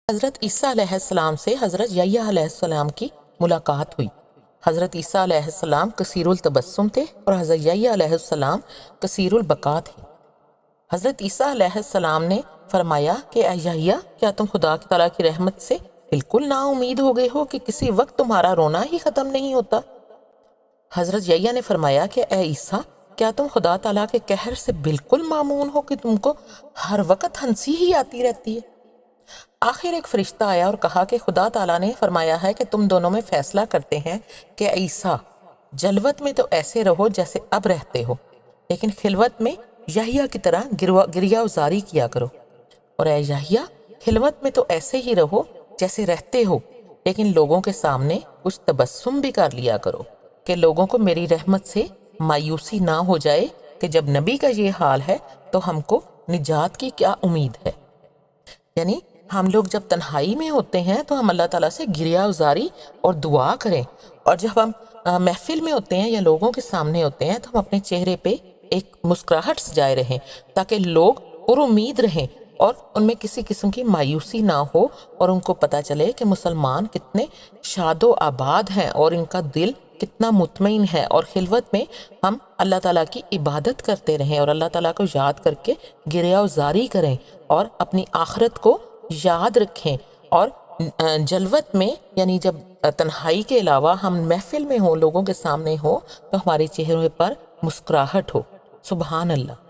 حضرت عیسیٰ علیہ السلام سے حضرت یحییٰ علیہ السلام کی ملاقات ہوئی۔ حضرت عیسیٰ علیہ السلام کثیر التبسم تھے اور حضرت یحییٰ علیہ السلام کثیر البکا تھے۔ حضرت عیسیٰ علیہ السلام نے فرمایا کہ اے یحییٰ، کیا تم خدا تعالیٰ کی رحمت سے بالکل نا امید ہو گئے ہو کہ کسی وقت تمہارا رونا ہی ختم نہیں ہوتا؟ حضرت یحییٰ نے فرمایا کہ اے عیسیٰ، کیا تم خدا تعالیٰ کے قہر سے بالکل معمون ہو کہ تم کو ہر وقت ہنسی ہی آتی رہتی ہے؟ آخر ایک فرشتہ آیا اور کہا کہ خدا تعالیٰ نے فرمایا ہے کہ تم دونوں میں فیصلہ کرتے ہیں کہ عیسیٰ، جلوت میں تو ایسے رہو جیسے اب رہتے ہو، لیکن خلوت میں یحییٰ کی طرح گریہ وزاری کیا کرو، اور اے یحییٰ، خلوت میں تو ایسے ہی رہو جیسے رہتے ہو، لیکن لوگوں کے سامنے کچھ تبسم بھی کر لیا کرو کہ لوگوں کو میری رحمت سے مایوسی نہ ہو جائے کہ جب نبی کا یہ حال ہے تو ہم کو نجات کی کیا امید ہے۔ یعنی ہم لوگ جب تنہائی میں ہوتے ہیں تو ہم اللہ تعالیٰ سے گریہ وزاری اور دعا کریں، اور جب ہم محفل میں ہوتے ہیں یا لوگوں کے سامنے ہوتے ہیں تو ہم اپنے چہرے پہ ایک مسکراہٹ سجائے رہیں تاکہ لوگ پر امید رہیں اور ان میں کسی قسم کی مایوسی نہ ہو، اور ان کو پتہ چلے کہ مسلمان کتنے شاد و آباد ہیں اور ان کا دل کتنا مطمئن ہے، اور خلوت میں ہم اللہ تعالیٰ کی عبادت کرتے رہیں اور اللہ تعالیٰ کو یاد کر کے گریہ وزاری کریں اور اپنی آخرت کو یاد رکھیں، اور جلوت میں یعنی جب تنہائی کے علاوہ ہم محفل میں ہوں، لوگوں کے سامنے ہوں، تو ہمارے چہرے پر مسکراہٹ ہو۔ سبحان اللہ۔